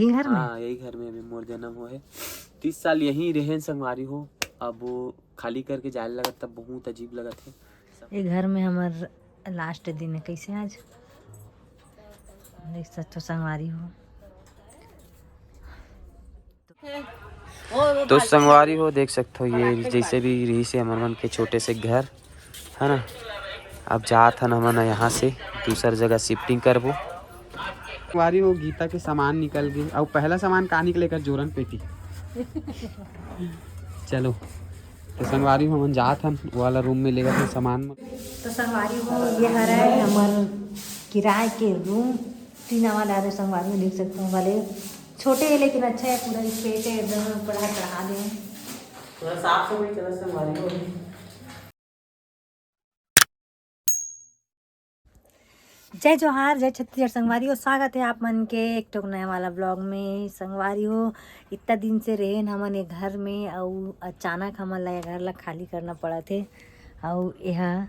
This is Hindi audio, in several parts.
यही घर में? हाँ, यही घर में अभी मोर जन्म हो है। 30 साल यहीं रहे संगवारी हो। अब वो खाली करके जाने लगा तब बहुत अजीब लगा थे। ये घर में हमार लास्ट दिन है। कैसे आज देख सकते हो संगवारी हो। तो संगवारी हो देख सकते हो, ये जैसे भी रही से हमन मन के छोटे से घर है ना। अब जात हन हमन यहाँ से दूसर जगह शिफ्टिंग करबो। संगवारी हो गीता के सामान निकल गए और पहला सामान का निकलेगा जोरन पेटी। चलो तो संगवारी हो हमन जात हन वो वाला रूम में लेगा फिर सामान। तो संगवारी हो ये हर है हमार किराए के रूम। टीना वाला है संगवारी हो, देख सकते हो। वाले छोटे है लेकिन अच्छा है, पूरा स्पेस है, एकदम बड़ा चढ़ा दें। थोड़ा साफ सफाई चला संगवारी हो। जय जोहार, जय छत्तीसगढ़ संगवारी हो। स्वागत है आप मन के एक टोक नया वाला ब्लॉग में। संगवारी हो इतना दिन से रहे हमन ये घर में और अचानक हमन ला घर ला खाली करना पड़ा थे। और यह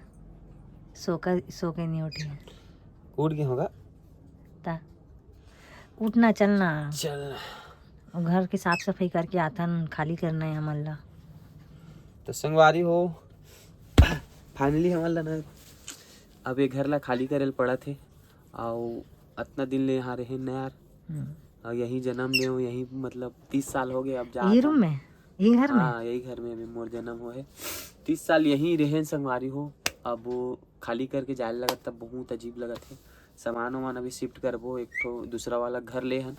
सो के नहीं उठे उठ गए होगा ता उठना चलना चल। और घर की साफ सफाई करके आथन खाली करना है हमन ला। तो संगवारी हो फाइनली हमन ला ना अब ये घर ला खाली करे पड़ा थे। और इतना दिन ले यहाँ रहे न यार। और यहीं जन्म ले यहीं मतलब 30 साल हो गए अब जा। यही रूम में, यही घर में? हाँ, यही घर में अभी मोर जन्म हो है। 30 साल यहीं रहे संगवारी हो। अब वो खाली करके जाने लगा तब बहुत अजीब लगा थे। सामान वामान अभी शिफ्ट करबो, एक तो दूसरा वाला घर ले हन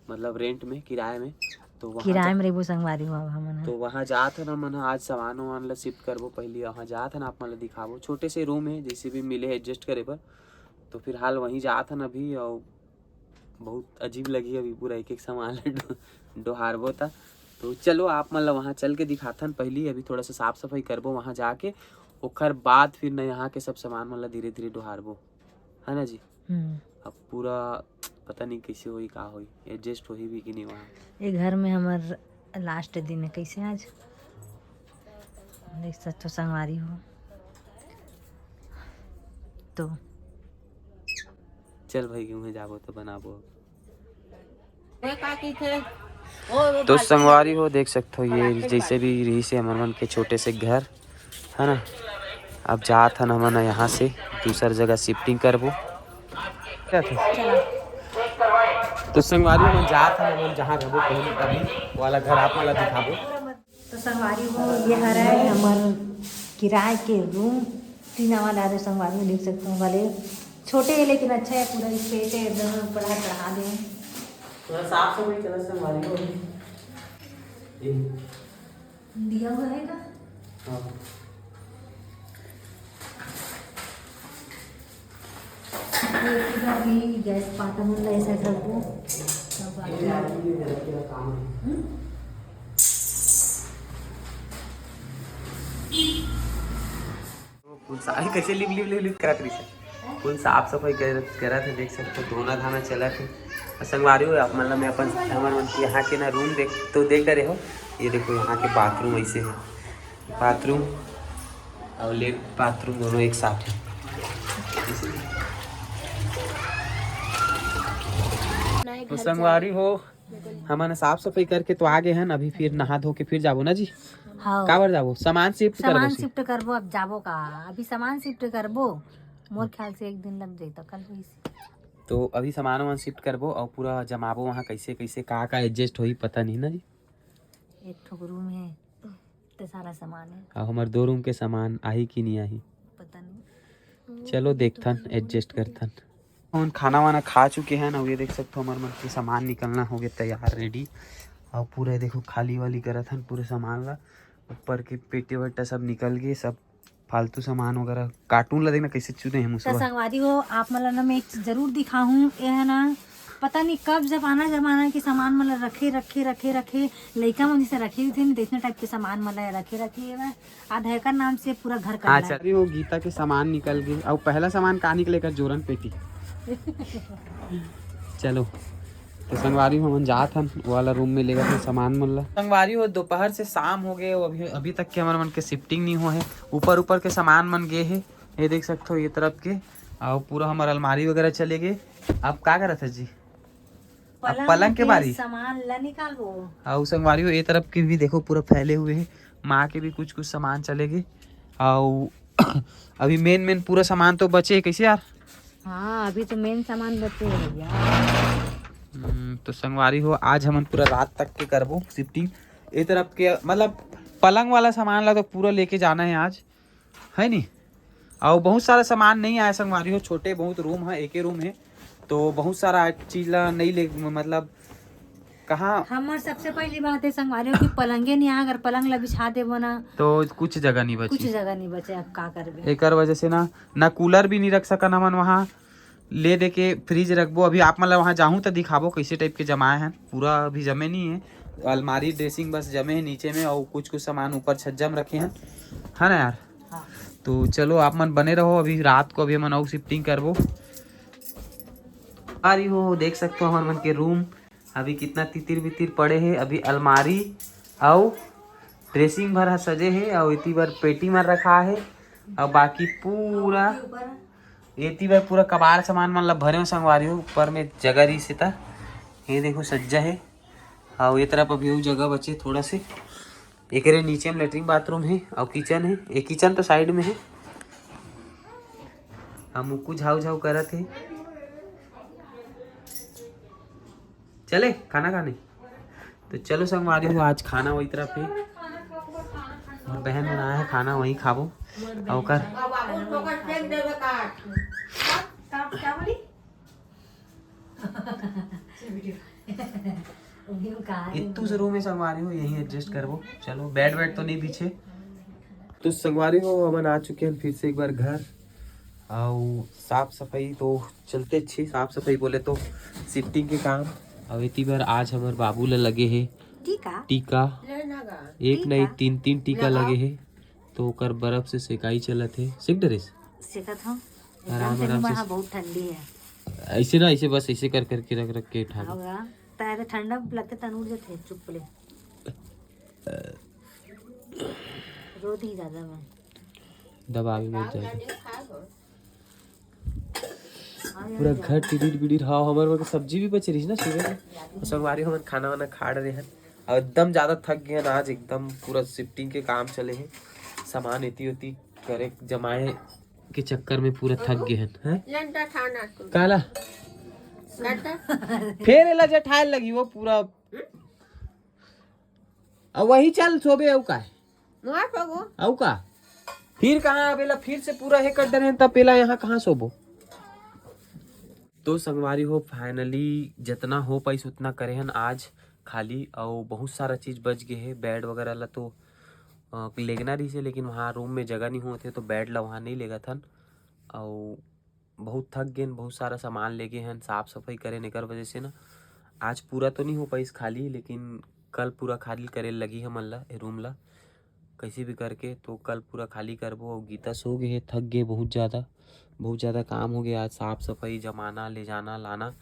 मतलब रेंट में, किराए में। तो वहाँ किराए में रहबो संगवारी हो हमन। तो वहाँ जात है मन आज सामान वामान ला शिफ्ट करबो। पहले वहाँ जात है आप मन ला दिखाबो। छोटे से रूम है, जैसे भी मिले एडजस्ट करे पर। तो फिलहाल वहीं जात हन अभी। और बहुत अजीब लगी अभी पूरा एक एक सामान ला डोहारबो था। तो चलो आप मन ला वहाँ चल के दिखाथन। पहले अभी थोड़ा सा साफ सफाई करबो वहाँ जाके, ओखर बाद फिर न यहाँ के सब सामान मन ला धीरे धीरे डोहारबो, है ना जी। अब पूरा पता नहीं कैसे होई का होई, एडजस्ट होई भी कि नहीं वहाँ। ये घर में हमार लास्ट दिन है। कैसे आज देख सकते हो संगवारी हो। तो चल भाई क्यों जाबो तो बनाबो। तो संगवारी हो देख सकते हो, ये जैसे भी रही से हमन मन के छोटे से घर है ना। अब जात हन हमन यहाँ से दूसर जगह शिफ्टिंग करबो। क्या था? तो संगवारी हो जात हन हमन जहाँ रहबो पहले अभी वाला घर आप वाला दिखाबो। तो संगवारी हो ये हर है हमार किराए के रूम। टीना वाला है संगवारी हो, देख सकते हो। वाले छोटे है लेकिन अच्छा है, पूरा स्पेस है, एकदम बड़ा चढ़ा दें। थोड़ा साफ सफाई चला संगवारी हो। दिया हुआ है ना। हाँ। भी गैस पाता मन ला ऐसा रखो। कैसे लिप करत रही से फुल साफ सफाई करत है, देख सकते हो। धोना धाना चला थे संगवारी हो। आप मतलब मैं अपन हमारे यहाँ के ना रूम देख रहे हो। ये देखो यहाँ के बाथरूम ऐसे है, बाथरूम और लेट बाथरूम दोनों एक साथ है। तो संगवारी हो हमने साफ सफाई करके तो आ गए हैं। अभी फिर नहा धो के फिर जाबो ना जी। हाँ, काबर जाबो? सामान शिफ्ट करबो। अब जाबो का अभी सामान शिफ्ट करबो। मोर ख्याल से एक दिन लग जाई तो कल हुई। तो अभी सामान वामान शिफ्ट करबो और पूरा जमाबो वहाँ कैसे कैसे का एडजस्ट होई पता नहीं ना जी। एक ठो रूम है तो सारा सामान है। और हमारे 2 रूम के सामान आही कि नहीं आही पता नहीं। चलो देखथन एडजस्ट करथन। हम खाना वाना खा चुके हैं ना। ये देख सकते हो हमारे मन के सामान निकलना हो गया तैयार रेडी। और पूरा देखो खाली वाली करत हन पूरे सामान ला। ऊपर के पेटे वेटा सब निकल गए, सब फालतू सामान वगैरह। कार्टून ला देखना कैसे चुने हैं मुझसे। संगवारी हो आप मतलब ना मैं एक चीज जरूर दिखाऊं, ये है ना पता नहीं कब जमाना के सामान मतलब रखे लड़का मन से रखे हुए थे नहीं, इतने टाइप के सामान मतलब रखे आधार नाम से पूरा घर का। हाँ चल वो गीता के सामान निकल गए और पहला सामान का निकलेगा जोरन पेटी। चलो तो संगवारी हो हमन जात हन वो वाला रूम में लेगा फिर सामान मन ला। संगवारी हो दोपहर से शाम हो गए, अभी तक के हमारे मन के शिफ्टिंग नहीं हुआ है। ऊपर के सामान मन गए है, ये देख सकते हो ये तरफ के। और पूरा हमारा अलमारी वगैरह चले गए। अब क्या करत है जी? अब पलंग के बारी सामान ला निकालो। और संगवारियों ये तरफ के भी देखो पूरा फैले हुए हैं, माँ के भी कुछ कुछ सामान चलेगे और अभी मेन पूरा सामान तो बचे है कैसे यार। हाँ अभी तो मेन सामान बचे है भैया। तो संगवारी हो आज हम पूरा रात तक के करबो शिफ्टिंग ये तरफ के, मतलब पलंग वाला सामान ला तो पूरा लेके जाना है आज, है नी। और बहुत सारा सामान नहीं आया संगवारी हो, छोटे बहुत रूम है, एक ही रूम है तो बहुत सारा चीज ला नहीं ले, मतलब कहाँ हमार सबसे पहली बात है संगवारी की पलंगे नहीं आ, अगर पलंग ला बिछा देबो ना तो कुछ जगह नहीं बची, कुछ जगह नहीं बचे, अब का करबे। एक वजह से ना कूलर भी नहीं रख सकन हमन वहाँ, ले दे के फ्रिज रखबो। अभी आप मतलब वहाँ जाऊँ तो दिखाबो कैसे टाइप के जमाए हैं, पूरा अभी जमे नहीं है, अलमारी ड्रेसिंग बस जमे है नीचे में और कुछ कुछ सामान ऊपर छज्जा में रखे हैं, है ना यार। हाँ। तो चलो आप मन बने रहो, अभी रात को अभी हम और शिफ्टिंग करबो। आ रही हो देख सकते हो हमारे मन के रूम अभी कितना तितिर बितिर पड़े हैं, अभी अलमारी और ड्रेसिंग भर सजे है और इतनी बार पेटी में रखा है और बाकी पूरा इतनी बार पूरा कबाड़ सामान मतलब भरे संगवारी हो, ऊपर में जगह रही से था, ये देखो सज्जा है और ये तरफ अभी वो जगह बचे थोड़ा से, एक नीचे में लेटरिन बाथरूम है और किचन है, एक किचन तो साइड में है। हम मुक्कू झाऊ झाऊ करत है, चले खाना खाने। तो चलो संगवारी हो आज खाना वही तरफ है, बहन बनाया है खाना वही खाबो और कर इतू से रूम में संगवारी हो यही एडजस्ट करबो। चलो बेड वेड तो नहीं पीछे। तो संगवारी हो हम आ चुके हैं फिर से एक बार घर और साफ सफाई तो चलते अच्छी, साफ सफाई बोले तो शिफ्टिंग के काम। अब इतनी बार आज हमारे बाबू ला लगे है टीका, एक नहीं तीन टीका लगे है तो ओकर बर्फ से सेकाई चलत है। सेक डरेस सेकत हूं, आराम आराम से, बहुत ठंडी है ऐसे ना ऐसे बस ऐसे कर करके रख रख के उठा होगा तारे ठंडा लगते तनूर जाते चुप ले रोती ही ज्यादा मैं दबा भी मत जाए पूरा घर टिडिर बिडिर। हाँ हमारे सब्जी भी बच रही है ना सुबह, संगवारी हम खाना वाना खा रहे हैं और एकदम ज्यादा थक गए ना आज, एकदम पूरा शिफ्टिंग के काम चले हैं, सामान इतनी होती करे जमाए के चक्कर में पूरा थक गए हैं। काला फिर एला जठाए लगी वो पूरा अब वही चल सोबे औ का फिर कहाँ अबेला फिर से पूरा है कट रहे तब पेला यहाँ कहाँ सोबो। तो संगवारी हो फाइनली जितना हो पाई उतना करे हैं आज खाली, और बहुत सारा चीज बच गए है। बेड वगैरह ला तो लेगना रही से, लेकिन वहाँ रूम में जगह नहीं होते तो बेड ला वहाँ नहीं लेगा था और बहुत थक गए, बहुत सारा सामान ले गए हैं साफ सफाई करे निकर वजह से ना आज पूरा तो नहीं हो पाई खाली, लेकिन कल पूरा खाली करे लगी है मन ला रूम ला कैसे भी करके, तो कल पूरा खाली करबो। और गीता सो गए है, थक गए बहुत ज़्यादा काम हो गया आज, साफ सफाई जमाना ले जाना लाना।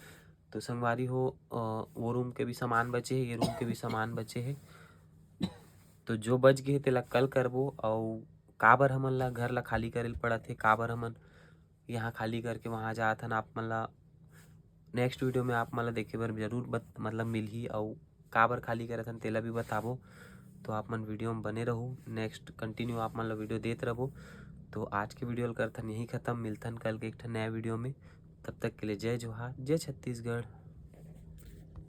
तो संगवारी हो वो रूम के भी सामान बचे है, ये रूम के भी सामान बचे है, तो जो बच गए तेला कल करबो। और काबर हमन ला घर ला खाली करे पड़ा थे, काबर हमन यहाँ खाली करके वहाँ जात हन, आप मन ला नेक्स्ट वीडियो में आप मन ला देखे बर जरूर मतलब मिलही, और काबर खाली करत हन तेला भी बताबो। तो आप मन वीडियो में बने रहो, नेक्स्ट कंटिन्यू आप मन ला वीडियो देते रहो। तो आज के वीडियो करथन यही खत्म, मिलथन कल के एक नया वीडियो में, तब तक के लिए जय जोहार, जय छत्तीसगढ़।